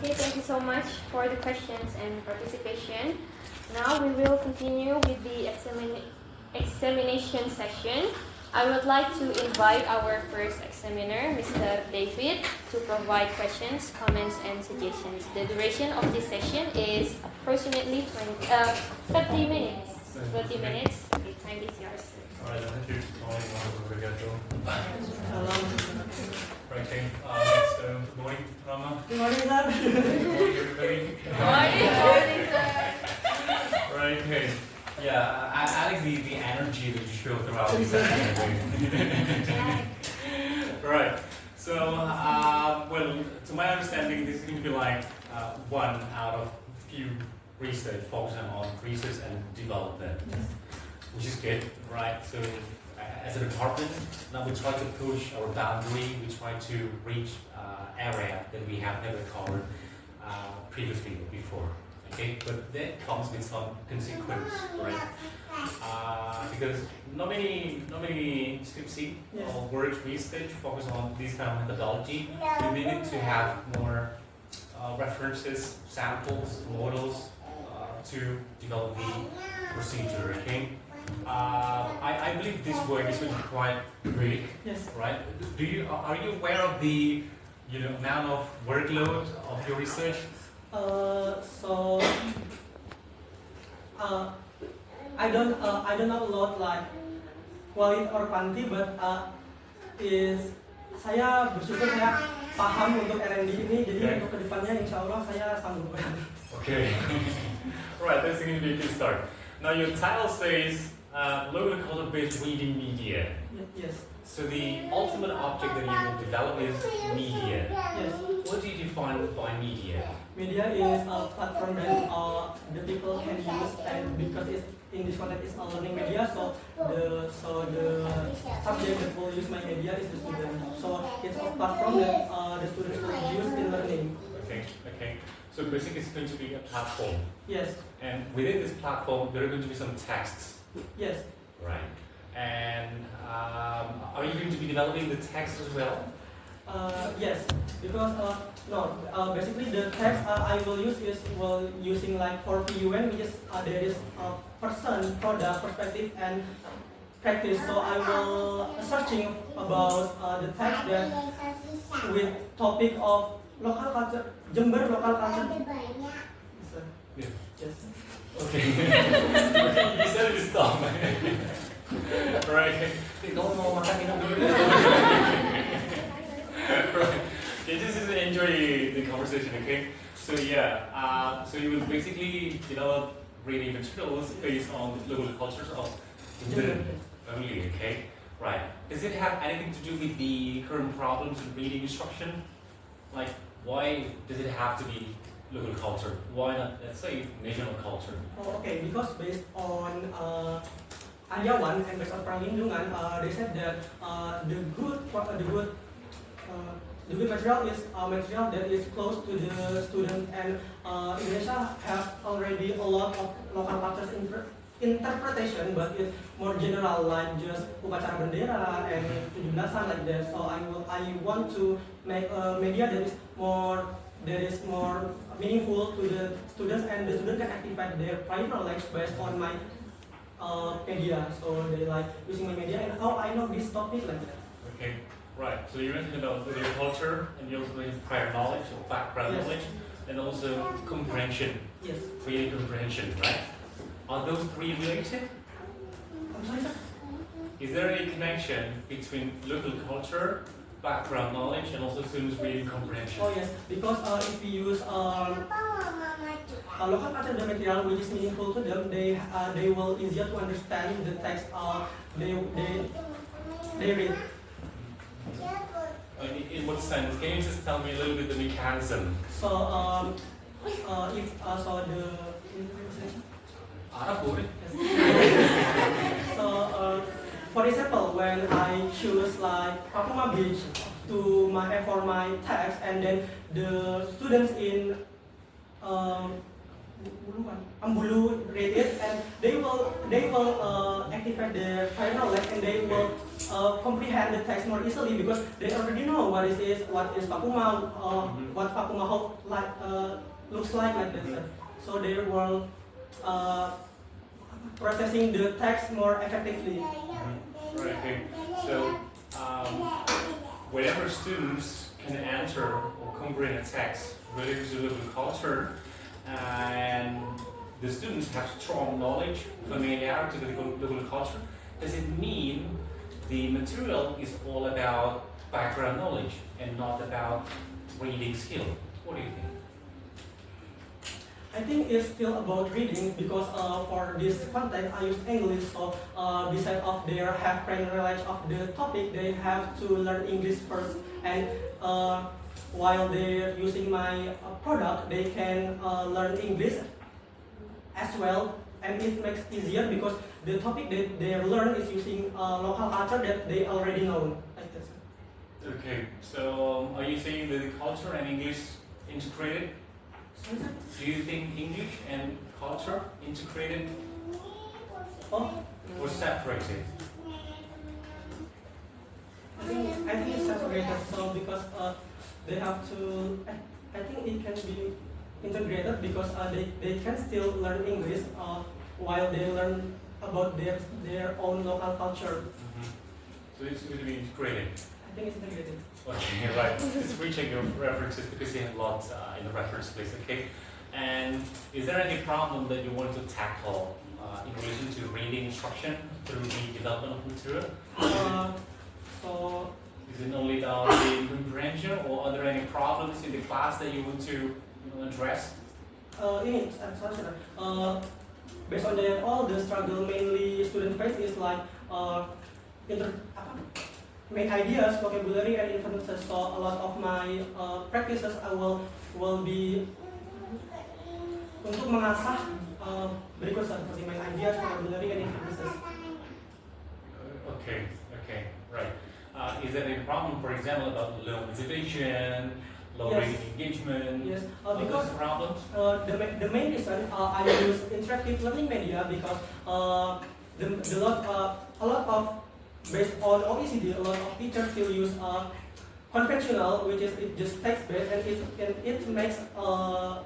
Okay, thank you so much for the questions and participation. Now we will continue with the examination session. I would like to invite our first examiner, Mr. David, to provide questions, comments, and suggestions. The duration of this session is approximately 30 minutes. 30 minutes. The time is yours. Alright, thank you. Right, okay. Good morning, Rama. Good morning, sir. Good morning, everybody. Good morning, sir. Right, okay. Yeah, I like the energy that you show throughout the session. Right. So, well, to my understanding, this is going to be like one out of few research focusing on research and development, which is good, right? So, as a department, now we try to push our boundary. We try to reach area that we have never covered previously or before. Okay, but that comes with some consequence, right? Because not many STIPC or work research focus on this kind of methodology. We need to have more references, samples, models to develop the procedure. Okay, I believe this work is going to be quite big, right? Are you aware of the amount of workload of your research? I don't know a lot like quality or quantity, but saya bersyukur saya paham untuk R&D ini, jadi untuk kedepannya insya Allah saya sanggup. Okay. Right, that's going to be a good start. Now your title says local culture-based reading media. Yes. So the ultimate object that you will develop is media. Yes. What do you define by media? Media is a platform that the people can use, and because it's in this context is a learning media, so the subject that will use my media is the student. So it's a platform that the students will use in learning. Okay. So basically it's going to be a platform. Yes. And within this platform there are going to be some texts. Yes. Right. And are you going to be developing the text as well? Yes, because basically the text I will use is using like for PUN, which is there is person, product, perspective, and practice. So I will searching about the text that with topic of local culture, Jember local culture. Yeah. Yes. Okay. You said it stop. Right. Don't know what Right. Yeah, just enjoy the conversation, okay? So yeah, so you will basically develop reading materials based on the local cultures of Jember only, okay? Right. Does it have anything to do with the current problems in reading instruction? Like, why does it have to be local culture? Why not, let's say, national culture? Okay, because based on Anyawan and based on Perlindungan, they said that the good material is material that is close to the student, and Indonesia have already a lot of local cultures interpretation, but it's more general, like just upacara bendera and 17-an like that. So I want to make a media that is more meaningful to the students, and the student can activate their prior knowledge based on my media. So they like using my media and how I know this topic like that. Okay. Right, so you mentioned about your culture, and you also mentioned prior knowledge or background knowledge, and also comprehension. Yes. Reading comprehension, right? Are those three related? I'm sorry, sir? Is there any connection between local culture, background knowledge, and also students' reading comprehension? Oh yes, because if we use local culture the material which is meaningful to them, they will easier to understand the text. They read. In what sense? Can you just tell me a little bit the mechanism? So if the Arab boleh. so for example, when I choose like Papua Beach for my text, and then the students in Ambulu read it, and they will activate their prior knowledge, and they will comprehend the text more easily because they already know what is Pakuma, what Pakuma looks like this. So they will processing the text more effectively. Right. Okay. So whenever students can enter or comprehend a text related to local culture, and the students have strong knowledge, familiarity with the local culture, does it mean the material is all about background knowledge and not about reading skill? What do you think? I think it's still about reading because for this content I use English, so besides of their have prior knowledge of the topic, they have to learn English first, and while they're using my product, they can learn English as well, and it makes easier because the topic that they learn is using local culture that they already know. Like this. Okay, so are you saying that the culture and English integrated? Do you think English and culture integrated or separated? I think it's separated, so because they have to, I think it can be integrated because they can still learn English while they learn about their own local culture. So it's going to be integrated. I think it's integrated. Okay, right. Just recheck your references because you have lots in the reference list, okay? And is there any problem that you want to tackle in relation to reading instruction through the development of material? So is it only about the comprehension, or are there any problems in the class that you want to address? Based on that, all the struggle mainly student face is like main ideas, vocabulary, and inferences. So a lot of my practices I will be untuk mengasah berikut seperti main ideas, vocabulary, and inferences. Okay, right. Is there any problem, for example, about low motivation, low reading engagement? Yes, because problems. The main reason I use interactive learning media because a lot of based on OECD, a lot of teachers still use conventional, which is it just text-based, and it makes low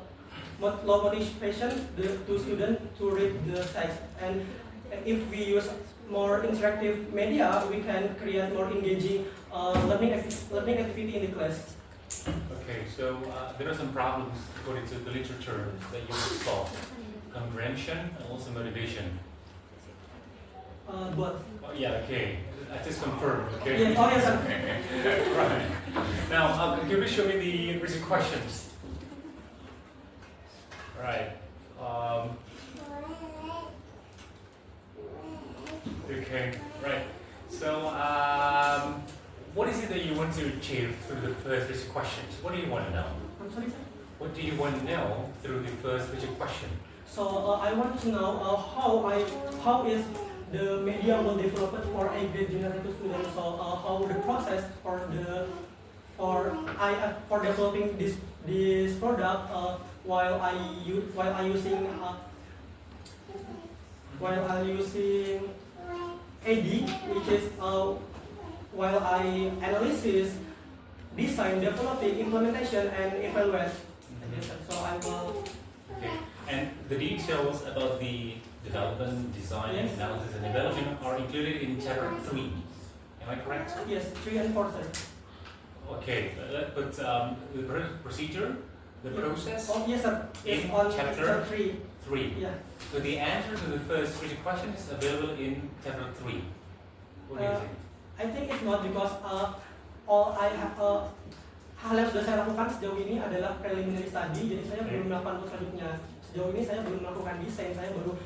motivation to students to read the text. And if we use more interactive media, we can create more engaging learning activity in the class. Okay, so there are some problems according to the literature that you will solve: comprehension and also motivation. Both. Oh, yeah, okay. I just confirmed, okay? Yes, oh yes, sir. Right. Now, can you show me the recent questions? Right. Okay, right. So, what is it that you want to achieve through the first recent questions? What do you want to know? I'm sorry, sir. What do you want to know through the first recent question? So I want to know how is the media will develop it for a grade generative student. So how the process for developing this product while I using AD, which is while I analysis, design, developing, implementation, and evaluate. So I will. Okay. And the details about the development, design, Yes. analysis, and evaluation are included in chapter 3. Am I correct? Yes, 3 and 4, sir. Okay, but the procedure, the process, Oh yes, sir. It's In on chapter 3. 3. Yeah. So the answer to the first 3 questions is available in chapter 3. What do you think? I think it's not because all I have hal yang sudah saya lakukan sejauh ini adalah preliminary study, jadi saya belum melakukan untuk selanjutnya. Sejauh ini saya belum melakukan desain, saya baru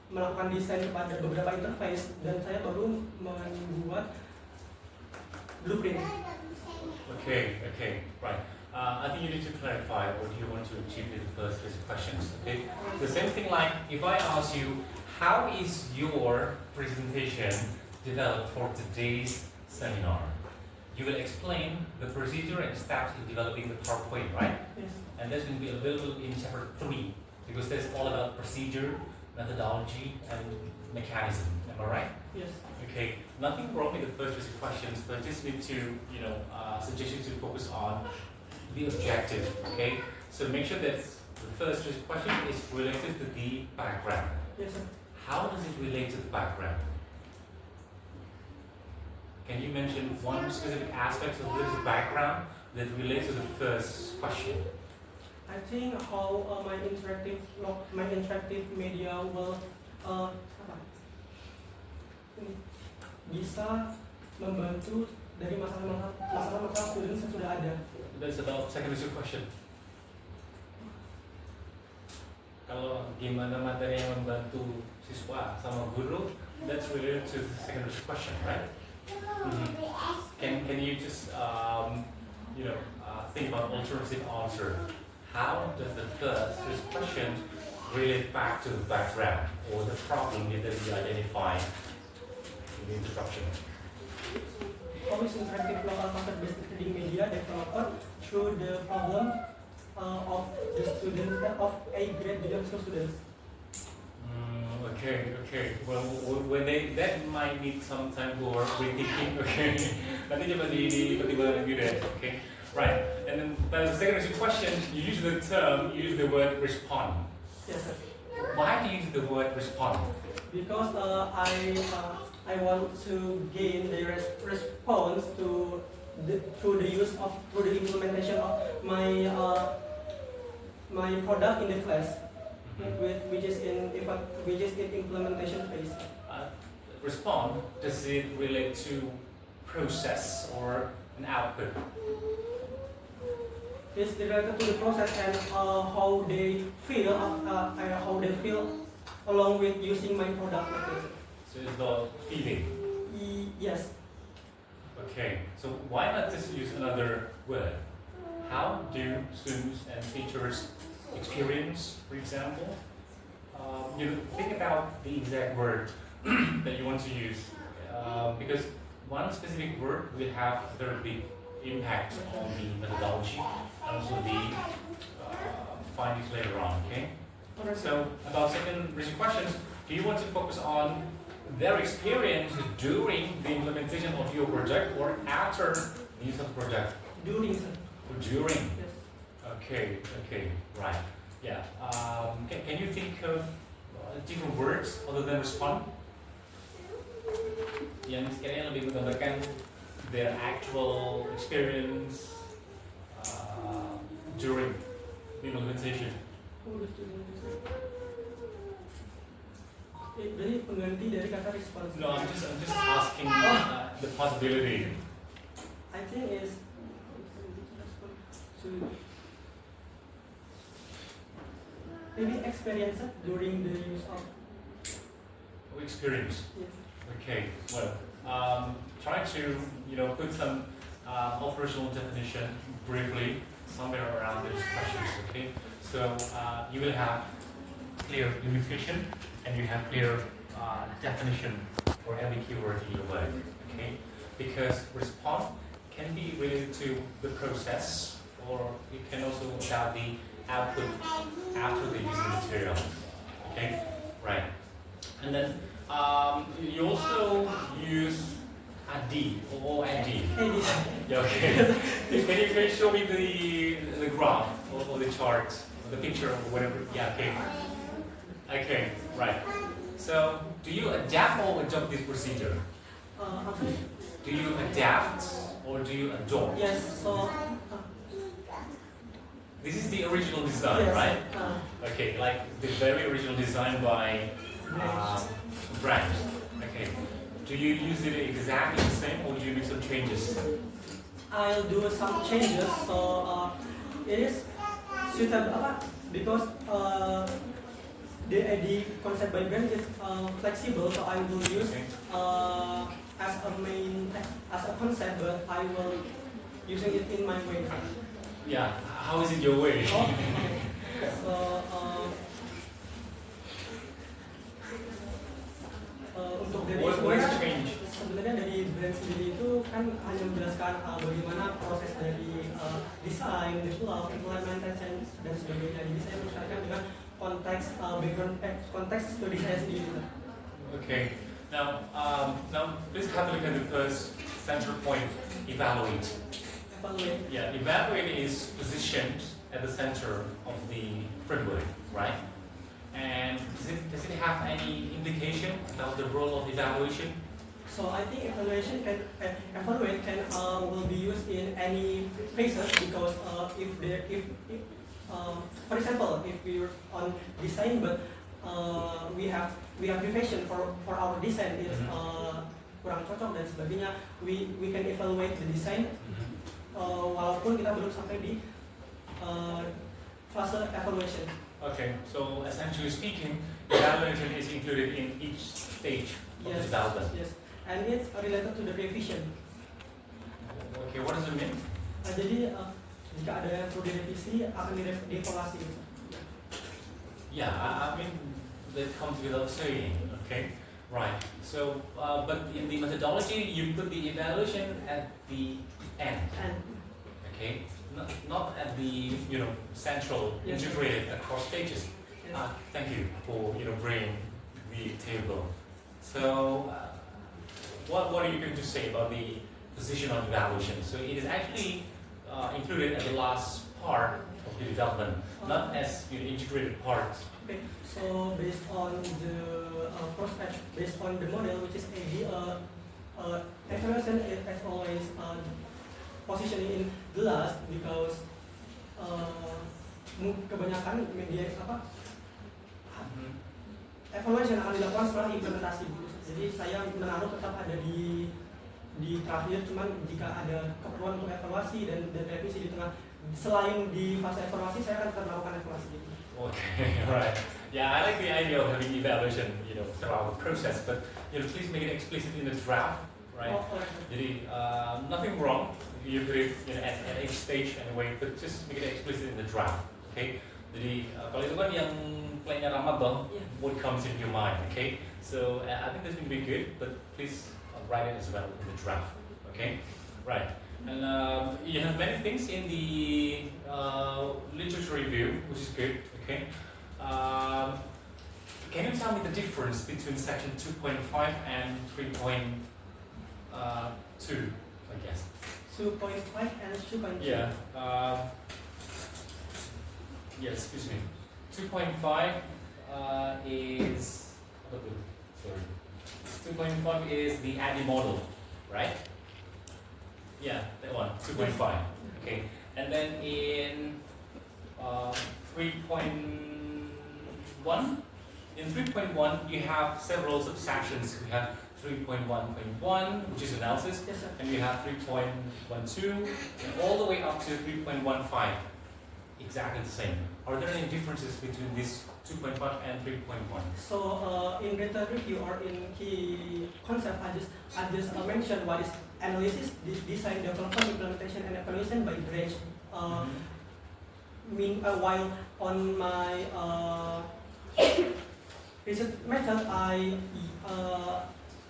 melakukan desain kepada beberapa interface dan saya baru membuat blueprint. Okay, right. I think you need to clarify what you want to achieve with the first 3 questions. Okay, the same thing like if I ask you, how is your presentation developed for today's seminar? You will explain the procedure and steps in developing the PowerPoint, right? Yes. And that's going to be available in chapter 3 because that's all about procedure, methodology, and mechanism. Am I right? Yes. Okay, nothing wrong with the first basic questions, but just need to, suggest you to focus on the objective, okay? So make sure that the first basic question is related to the background. Yes, sir. How does it relate to the background? Can you mention one specific aspect of this background that relates to the first question? I think how my interactive media will bisa membantu dari masalah-masalah students yang sudah ada. That's about second basic question. Kalau gimana materi yang membantu siswa sama guru, that's related to the second basic question, right? Can you just think about alternative answer? How does the first question relate back to the background or the problem that we identify in the introduction? How is interactive local market-based reading media developed through the problem of the student of A grade middle school students? Okay. Well, when that might need some time for rethinking. Okay. Nanti coba dipertimbangkan dulu deh. Okay. Right. And then the second question, you use the word respond. Yes, sir. Why do you use the word respond? Because I want to gain the response through the implementation of my product in the class, which is in implementation phase. Respond, does it relate to process or an output? It's related to the process and how they feel along with using my product. So it's about feeling. Yes. Okay. So why not just use another word? How do students and teachers experience, for example? Think about the exact word that you want to use, because one specific word will have a very big impact on the methodology and also the findings later on. Okay. So about second basic questions, do you want to focus on their experience during the implementation of your project or after the use of the project? During, sir. During. Yes. Okay, right. Yeah. Can you think of different words other than respond? Yang sekiranya lebih menggambarkan their actual experience during the implementation. Jadi pengganti dari kata response. No, I'm just asking the possibility. I think is to maybe experience during the use of Experience. yes. Okay. Well, try to put some operational definition briefly somewhere around these questions. Okay. So you will have clear limitation and you have clear definition for every keyword in your word. Okay. Because respond can be related to the process, or it can also about the output after the using material. Okay. Right. And then you also use AD or AD. Yeah, okay. Can you show me the graph or the chart or the picture or whatever? Yeah, okay. Okay, right. So, do you adapt or adopt this procedure? Do you adapt or do you adopt? Yes. So This is the original design, yes, right? Okay, like the very original design by Branch. Okay. Do you use it exactly the same or do you make some changes? I'll do some changes. So it is suitable because the concept by Branch is flexible. So I will use as a concept, but I will using it in my way. Yeah. How is it your way? So untuk dari What is change? sebenarnya dari Branch sendiri itu kan hanya menjelaskan bagaimana proses dari desain, develop, implementation dan sebagainya. Jadi saya menyesuaikan dengan konteks background konteks studi saya sendiri. Okay. Now please have a look at the first center point, evaluate. Evaluate. Yeah, evaluate is positioned at the center of the framework, right? And does it have any indication about the role of evaluation? So I think evaluate can will be used in any phases because for example if we're on design but we have revision for our design is kurang cocok dan sebagainya, we can evaluate the design walaupun kita belum sampai di fase evaluation. Okay, so essentially speaking, evaluation is included in each stage of Yes, development. yes, and it's related to the revision. Okay, what does it mean? Jadi jika ada yang perlu direvisi akan dievaluasi. Yeah, I mean that comes without saying. Okay, right. So, but in the methodology, you put the evaluation at the end. And Okay, not at the central Yes. integrated across stages. yes. Thank you for bringing the table. So, what are you going to say about the position of evaluation? So it is actually included at the last part of the development, not as integrated part. Okay, so based on the prospect, based on the model which is AD, evaluation is as always positioning in the last because kebanyakan media evaluation akan dilakukan setelah implementasi. Jadi saya menaruh tetap ada di terakhir, cuman jika ada keperluan untuk evaluasi dan revisi di tengah, selain di fase evaluasi saya akan tetap melakukan evaluasi. Okay, right. Yeah, I like the idea of having evaluation, throughout the process, but please make it explicit in the draft, right? Oh, okay. Jadi nothing wrong if you put it at each stage anyway, but just make it explicit in the draft, okay? Jadi kalau itu kan yang plannya Rahmat dong, Yeah. what comes in your mind, okay? So I think this will be good, but please write it as well in the draft, okay? Right. And you have many things in the literature review, which is good, okay? Can you tell me the difference between section 2.5 and 3.2, I guess? 2.5 and 2.2. Yeah. Yes, excuse me. 2.5 is, sorry. 2.5 is the ADDIE model, right? Yeah, that one, 2.5. Okay. And then in 3.1, you have several subsections. We have 3.1.1, which is analysis, Yes, sir. and you have 3.12, and all the way up to 3.15. Exactly the same. Are there any differences between this 2.5 and 3.1? So in data review or in key concept, I just mentioned what is analysis, design, development, implementation, and evaluation by branch. While on my research method, I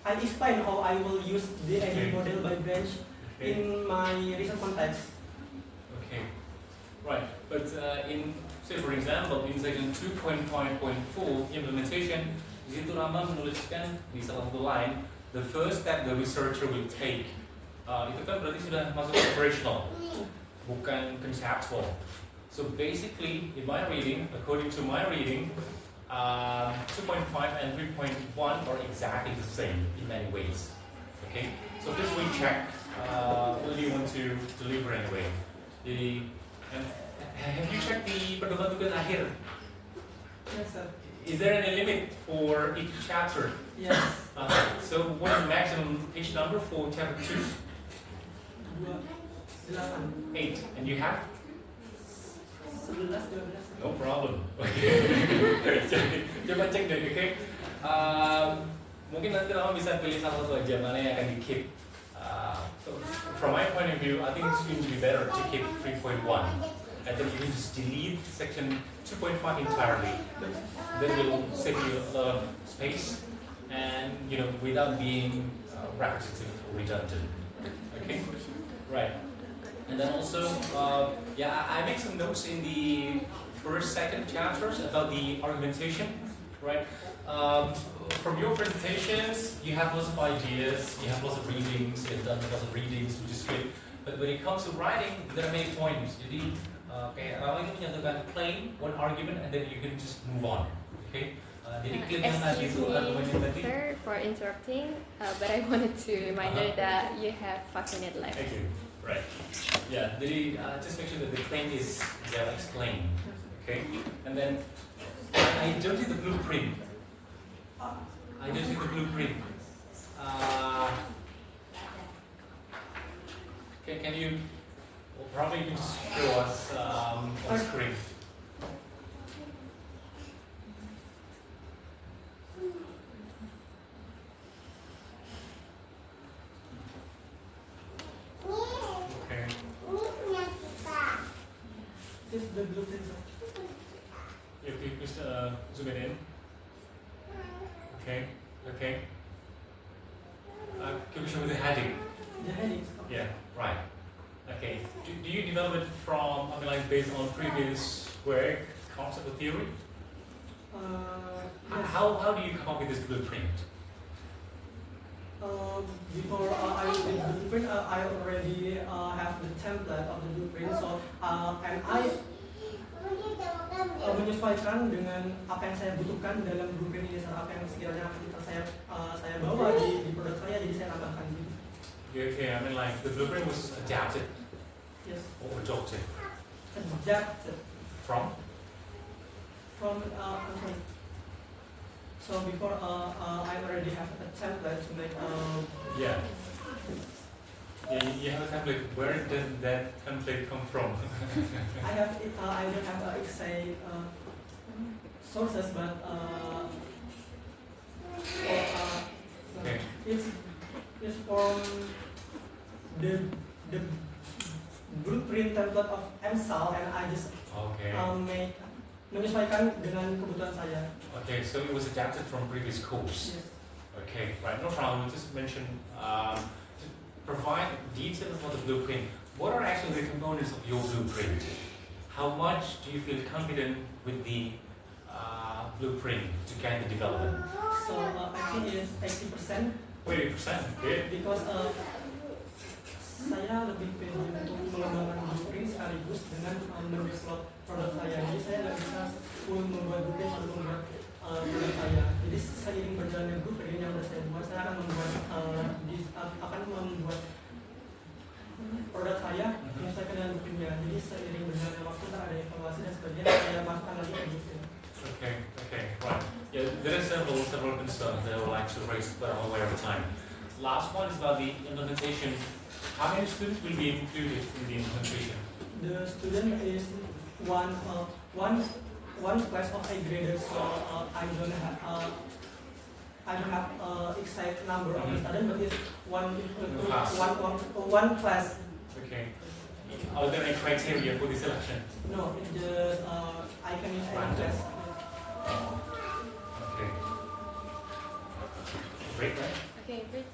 explain how I will use the ADDIE model by branch in my research context. Okay, right. But in, say for example, in section 2.5.4 implementation, di situ Rama menuliskan di salah satu line, the first step the researcher will take. Itu kan berarti sudah masuk operational, bukan conceptual. So basically, in my reading, according to my reading, 2.5 and 3.1 are exactly the same in many ways. Okay, so please recheck what do you want to deliver anyway. Have you checked the pedoman tugas akhir? Yes, sir. Is there any limit for each chapter? Yes. So what is the maximum page number for chapter 2? 8. 8. And you have? 11, 12. No problem. Coba cek deh, oke? Mungkin nanti Rama bisa pilih salah satu aja mana yang akan di keep. So from my point of view, I think it's going to be better to keep 3.1. And then you can just delete section 2.5 entirely. That will save you a lot of space, and without being repetitive or redundant. Okay, right. And then also, I make some notes in the first, second chapters about the argumentation, right? From your presentations, you have lots of ideas, you have lots of readings, you've done lots of readings, which is good. But when it comes to writing, there are many points. Jadi, kayak Rawa itu menyatukan claim, one argument, and then you can just move on. Okay? Jadi claim yang tadi itu argumennya tadi. Sir, for interrupting, but I wanted to remind you that you have 5 minutes left. Thank you. Right. Yeah. Jadi just make sure that the claim is well explained. Okay. And then I don't see the blueprint. I don't see the blueprint. Can you? Well, probably you can just show us on screen. Okay. This is the blueprint. If you just zoom it in. Okay. Okay. Can we show the heading? The headings. Yeah. Right. Okay. Do you develop it from, I mean, like based on previous work, concept or theory? Yes. How do you come up with this blueprint? Before I do the blueprint, I already have the template of the blueprint. So and I menyesuaikan dengan apa yang saya butuhkan dalam blueprint ini, apa yang sekiranya saya bawa di produk saya, jadi saya tambahkan gitu. Okay. I mean, like the blueprint was adapted Yes. or adopted Adapted from. Okay. So before I already have a template to make. Yeah. Yeah, you have a template. Where did that template come from? I have it. I don't have exact sources, but Okay. it's from the blueprint template of MSAL, and I just Okay. menyesuaikan dengan kebutuhan saya. Okay, so it was adapted from previous course. Yes. Okay, right, no problem. Just mention, to provide details about the blueprint. What are actually the components of your blueprint? How much do you feel confident with the blueprint to guide the development? So I think it's 80%. 80%, okay. Because saya lebih pede untuk mengembangkan blueprint sekaligus dengan mendevelop produk saya. Jadi saya nggak bisa full membuat blueprint lalu membuat produk saya. Jadi seiring berjalannya blueprint yang sudah saya buat, saya akan membuat produk saya menyesuaikan dengan blueprintnya. Jadi seiring berjalannya waktu, tak ada evaluasi dan sebagainya, saya masukkan lagi ke blueprint. Okay, right. Yeah, there are several concerns that I would like to raise, but I'm aware of time. Last one is about the implementation. How many students will be included in the implementation? The student is one class of A graders, so I don't have exact number of the student, but it's one class. Okay. Are there any criteria for the selection? No, it's just I can use any class. Okay. Great, right? Okay, great.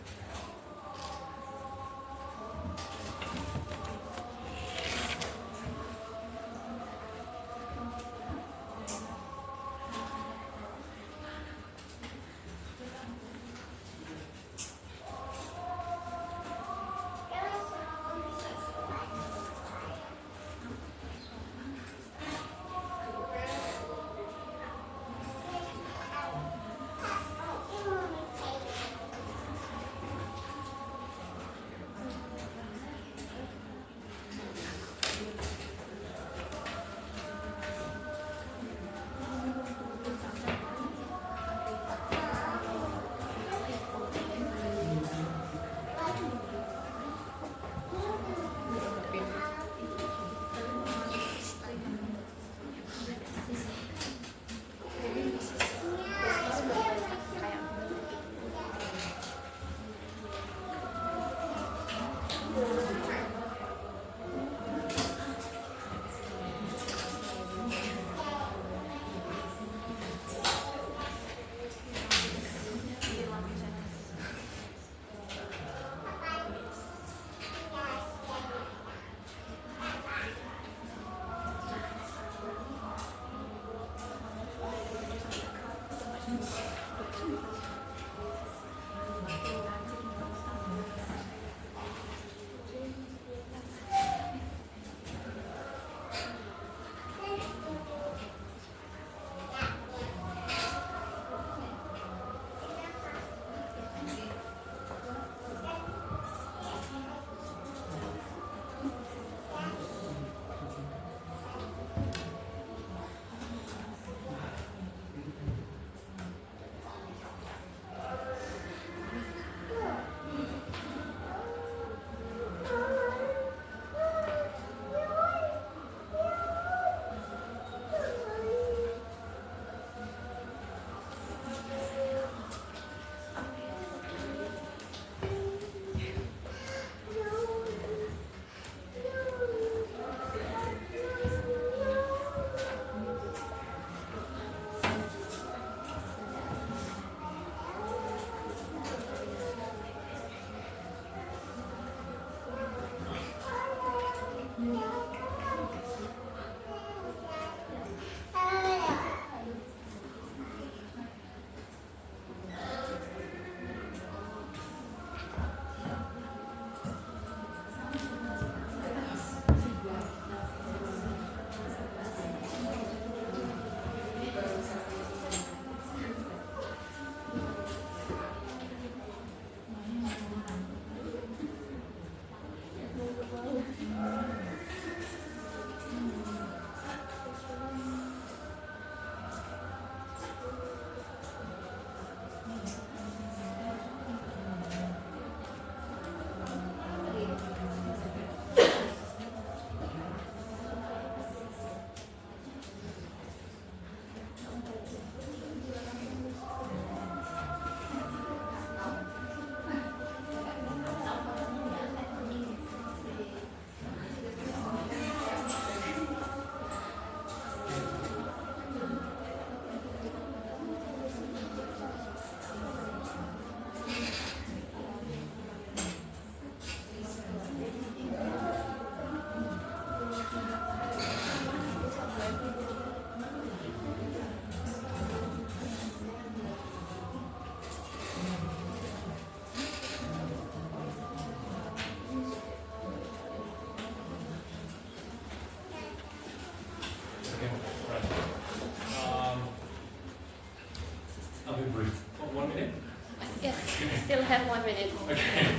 have 1 minute. Okay.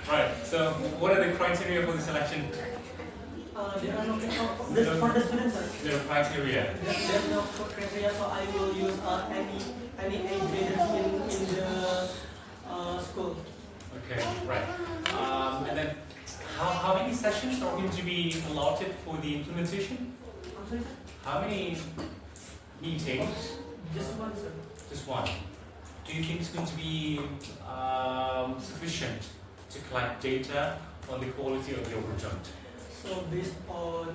Right. So, what are the criteria for the selection? There are no for the students, sir. There are criteria. There's no criteria, so I will use any age graders in the school. Okay. Right. And then, how many sessions are going to be allotted for the implementation? I'm sorry, sir? How many meetings? Just one, sir. Just one. Do you think it's going to be sufficient to collect data on the quality of your project? So based on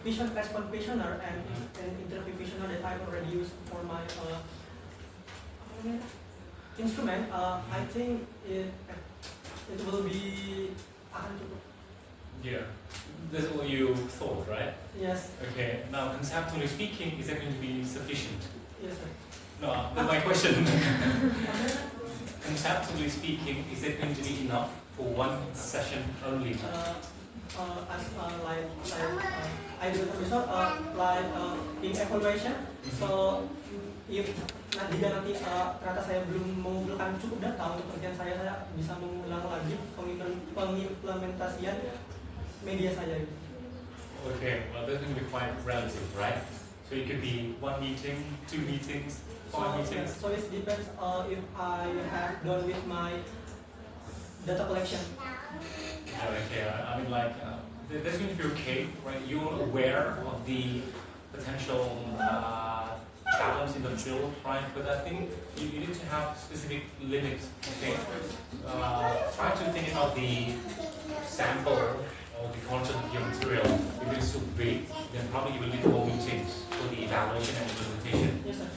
response questionnaire and interview questionnaire that I've already used for my instrument, I think it will be akan cukup. Yeah. That's what you thought, right? Yes, Okay. Now, conceptually speaking, is that going to be sufficient? yes, sir. No, that's my question. Conceptually speaking, is it going to be enough for one session only? I do episode in evaluation. So if jika nanti ternyata saya belum mengumpulkan cukup data untuk kerjaan saya bisa mengulang lagi pengimplementasian media saya. Okay, well, that's going to be quite relative, right? So it could be 1 meeting, 2 meetings, 5 meetings. So it depends if I have done with my data collection. Okay, I mean, like, that's going to be okay, right? You're aware of the potential challenge in the field, right? But I think you need to have specific limits, okay? Try to think about the sample or the content of your material. If it's so big, then probably you will need more meetings for the evaluation and implementation. Yes, sir.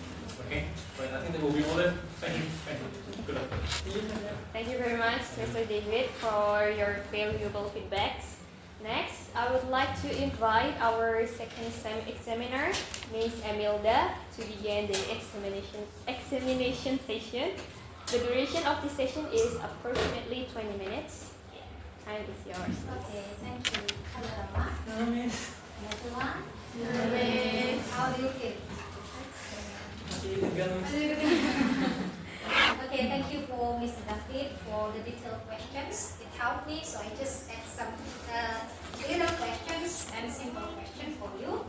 Okay? Right, I think that will be all then. Thank you. Thank you. Good luck. Thank you very much, Mr. David, for your valuable feedbacks. Next, I would like to invite our second examiner, Ms. Emilda, to begin the examination session. The duration of this session is approximately 20 minutes. Time is yours. Okay, thank you. Halo Rama. Hello, Miss. Halo semua. Hello, Miss. How do you feel? Masih tegang, Miss. Okay, thank you for Mr. David for the detailed questions. It helped me, so I just add some little questions and simple questions for you.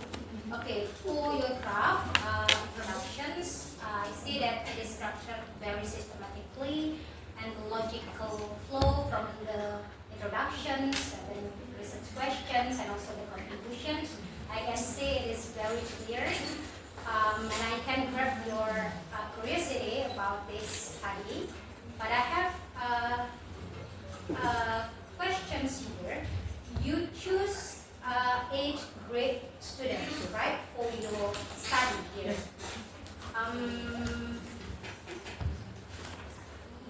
Okay, for your draft introductions, I see that it is structured very systematically and logical flow from the introductions and then research questions and also the contributions. I can see it is very clear, and I can grab your curiosity about this study. But I have questions here. You choose 8th grade students, right, for your study here. Yes.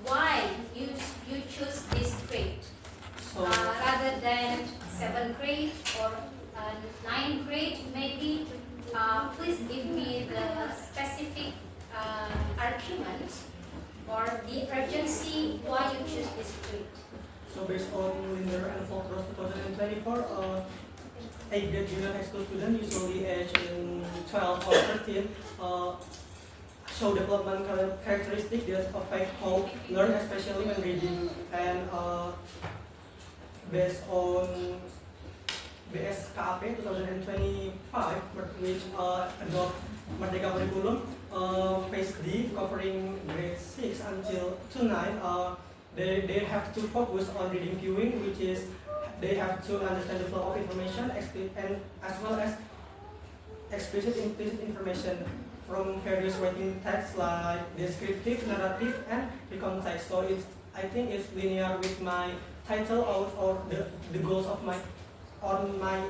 Why you choose this grade So, rather than 7th grade or 9th grade maybe? Please give me the specific argument or the urgency why you choose this grade. so based on Linder and Folkross 2024, 8th grade junior high school student usually aged in 12 or 13 show development characteristics that affect how learn, especially when reading. And based on BSKAP 2025, which adopt Merdeka Curriculum, phase D covering grade 6 until to 9, they have to focus on reading viewing, which is they have to understand the flow of information and as well as explicit implicit information from various writing texts like descriptive, narrative, and the context. So I think it's linear with my title or the goals of my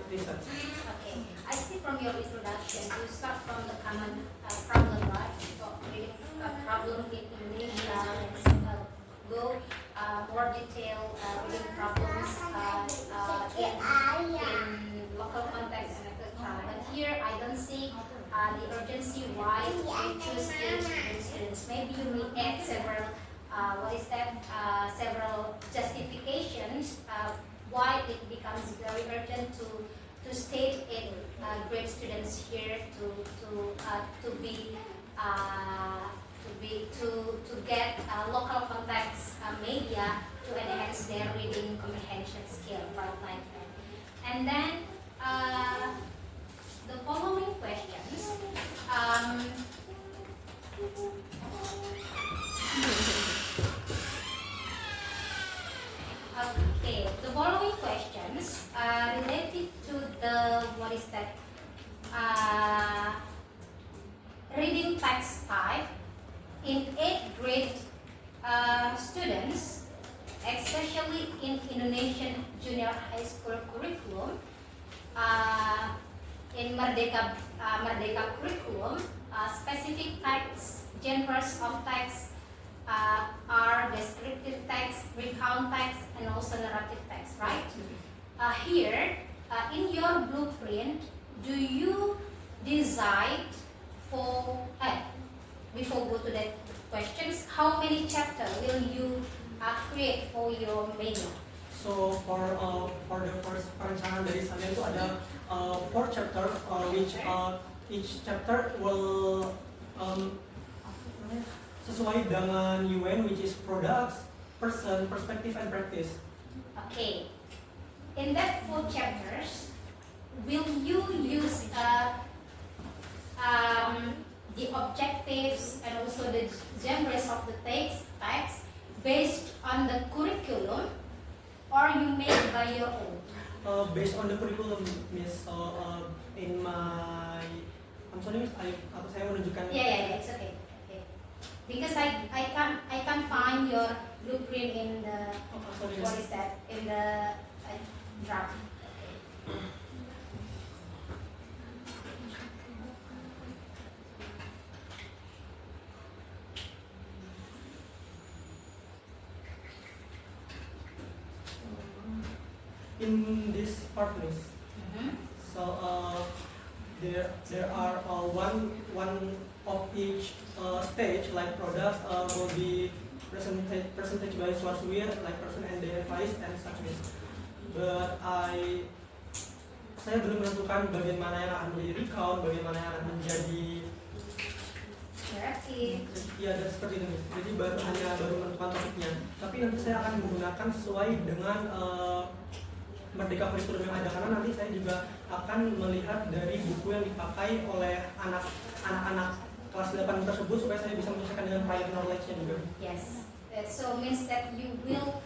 research. Okay, I see from your introduction you start from the common problem, right? So reading problem in English, let's go more detailed reading problems in local context and etc. But here I don't see the urgency why you choose each students. Maybe you may add several several justifications why it becomes very urgent to state in grade students here to be to get local context media to enhance their reading comprehension skill, right like that. And then the following questions. Okay, the following questions are related to the reading text type in 8th grade students, especially in Indonesian junior high school curriculum. In Merdeka curriculum, specific text, genres of text are descriptive text, recount text, and also narrative text, right? Here, in your blueprint, do you decide for, before go to that questions, how many chapters will you create for your media? So for the first perencanaan dari saya itu ada 4 chapter, which each chapter will sesuai dengan UN, which is products, person, perspective, and practice. Okay. In that 4 chapters, will you use the objectives and also the genres of the text based on the curriculum, or you make by your own? Based on the curriculum, Miss. In my, I'm sorry, Miss. Saya menunjukkan. Yeah, it's okay. Because I can't find your blueprint in the what is that in the draft. In this part, Miss. So there are one of each stage, like products will be presented by sourceware, like person and device and such. But saya belum menentukan bagian mana yang akan menjadi recount, bagian mana yang akan menjadi ya, dan seperti itu. Jadi baru menentukan topiknya. Tapi nanti saya akan menggunakan sesuai dengan Merdeka Kurikulum yang ada, karena nanti saya juga akan melihat dari buku yang dipakai oleh anak-anak kelas 8 tersebut supaya saya bisa menyesuaikan dengan prior knowledge-nya juga. Yes. So means that you will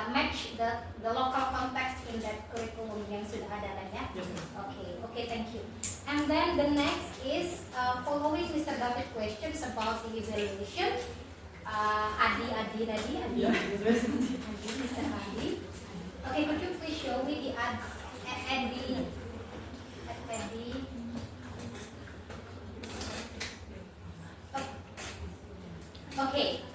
match the local context in that curriculum yang sudah ada kan ya? Yes, ma'am. Okay, thank you. And then the next is following Mr. David questions about the evaluation. Adi tadi. Yeah, yes, Mr. Adi. Okay, could you please show me the Adi? Okay.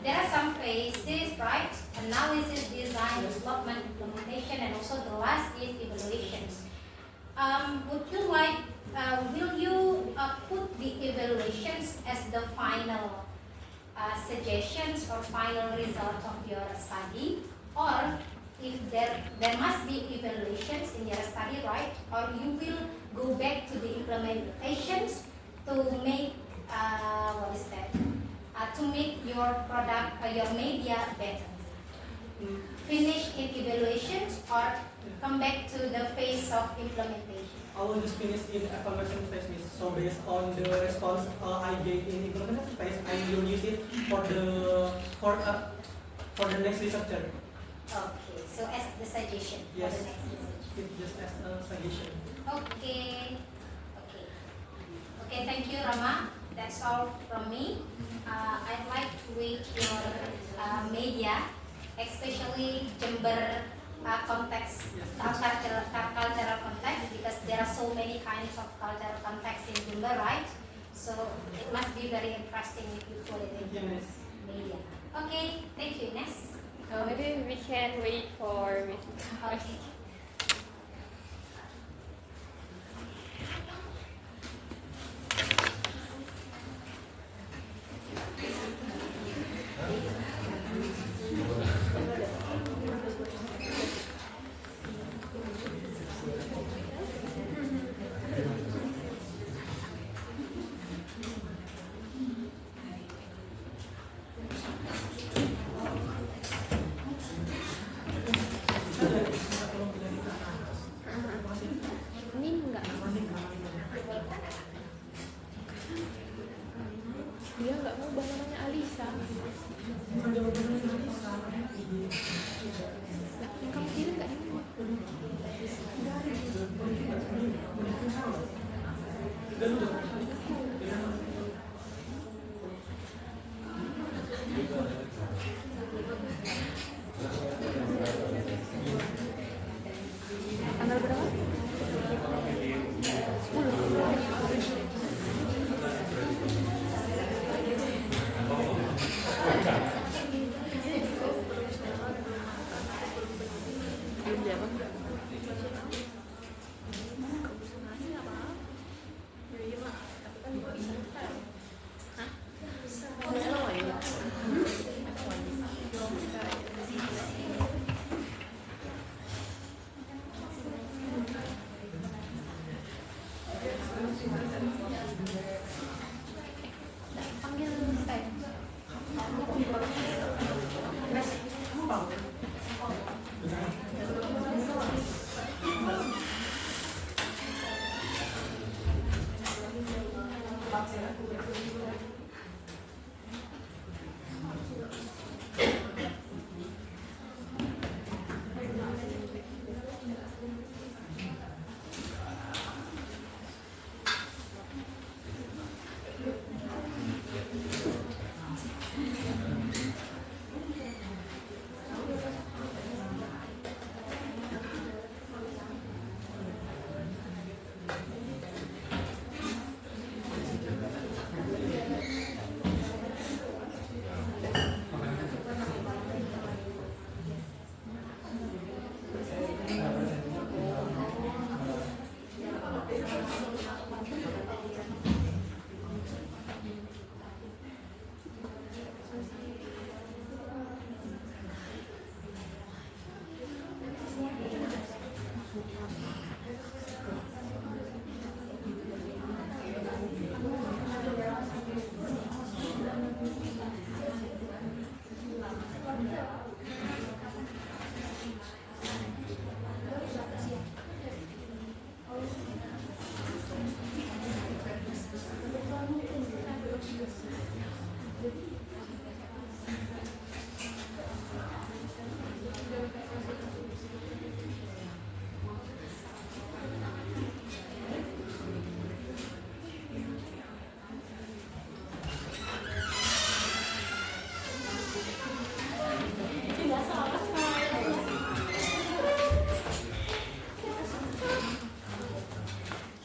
There are some phases, right? Analysis, design, development, implementation, and also the last is evaluations. Would you like? Will you put the evaluations as the final suggestions or final result of your study, or if there must be evaluations in your study, right? Or you will go back to the implementations to make to make your product or your media better. Finish in evaluations or come back to the phase of implementation. I will just finish in evaluation phase. So based on the response I get in implementation phase, I will use it for the next researcher. Okay, so as the suggestion Yes. for the next research. It just as a suggestion. Okay, thank you, Rama. That's all from me. I'd like to read your media, especially Jember context, cultural context, because there are so many kinds of cultural context in Jember, right? So it must be very interesting if you put it in Yes. media. Okay, thank you. Next. Maybe we can wait for Miss. Okay. Kamu kirim nggak? Tanggal berapa? 10. Belum jawab. Panggil saya.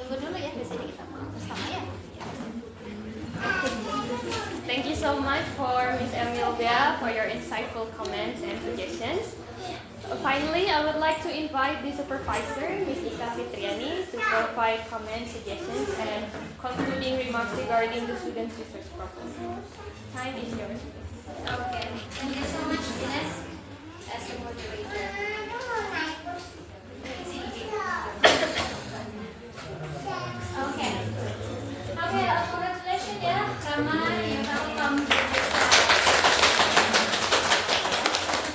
Tunggu dulu ya, di sini kita mau bersama ya. Thank you so much for Ms. Emilvia for your insightful comments and suggestions. Finally, I would like to invite the supervisor, Ms. Ika Fitriani, to provide comments, suggestions, and concluding remarks regarding the students' research proposal. Time is yours. Okay, thank you so much, Ines, as a moderator. Okay. Okay, congratulations, yeah, Rama, you're welcome to this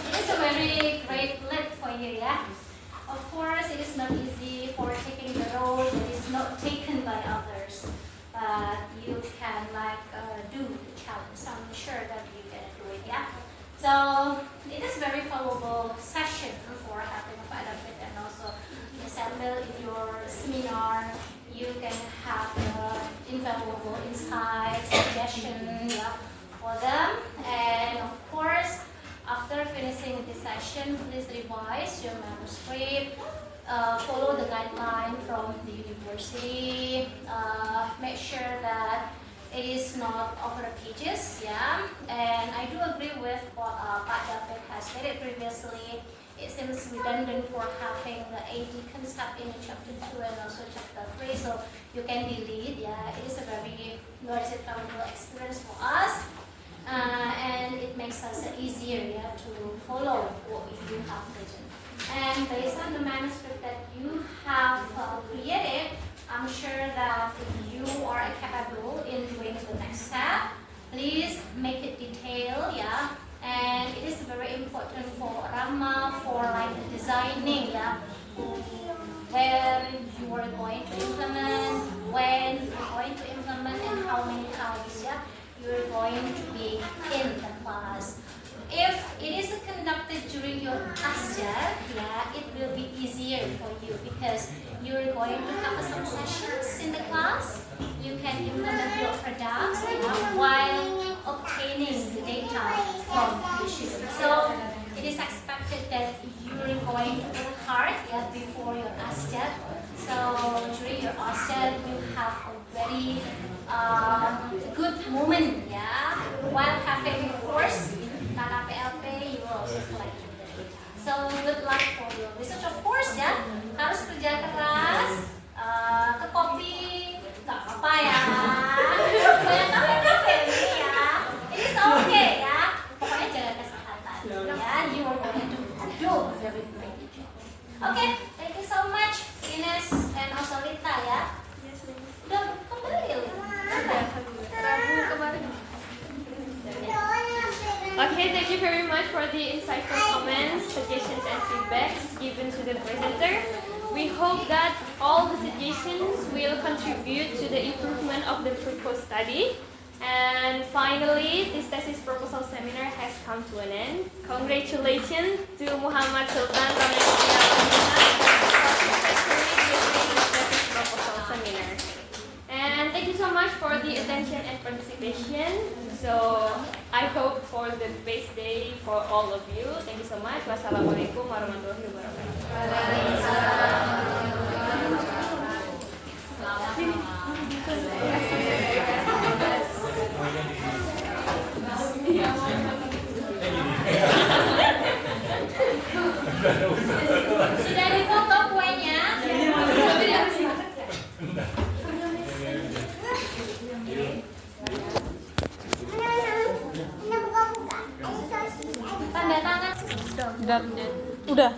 It is a very great leap for you, yeah. Of course, it is not easy for taking the role that is not taken by others, but you can do the challenge. So I'm sure that you can do it, yeah. So it is very valuable session for having a benefit, and also example in your seminar you can have invaluable insights, suggestions, yeah, for them. And of course, after finishing this session, please revise your manuscript, follow the guideline from the university, make sure that it is not over pages, yeah. And I do agree with what Pak David has stated previously. It seems redundant for having the AD concept in chapter 2 and also chapter 3, so you can delete, yeah. It is a very valuable experience for us. And it makes us easier, yeah, to follow what you have written. And based on the manuscript that you have created, I'm sure that you are capable in doing the next step. Please make it detailed, yeah. And it is very important for Rama for designing, yeah, where you are going to implement, when you're going to implement, and how many times, yeah. you're going to be in the class. If it is conducted during your ASDAR, yeah, it will be easier for you because you're going to have some sessions in the class. You can implement your products, yeah, while obtaining the data from YouTube. So it is expected that you're going to work hard, yeah, before your ASDAR. So during your ASDAR, you have a very good moment, yeah, while having a course. Tata PLP, you will also collect the data. So good luck for your research, of course ya. Harus kerja keras, ke kopi, nggak apa-apa ya. Banyak kafe ini ya. It's okay ya. Pokoknya jaga kesehatan. Ya, you are going to do a very great job. Okay, thank you so much Ines and also Lita ya. Udah kembali Rabu kemarin. Okay, thank you very much for the insightful comments, suggestions, and feedbacks given to the presenter. We hope that all the suggestions will contribute to the improvement of the proposed study. And finally, this thesis proposal seminar has come to an end. Congratulations to Muhammad Sultan for successfully delivering the thesis proposal seminar. And thank you so much for the attention and participation. So I hope for the best day for all of you. Thank you so much. Wassalamualaikum warahmatullahi wabarakatuh. Sudah difoto kuenya? Tanda tangan. Udah.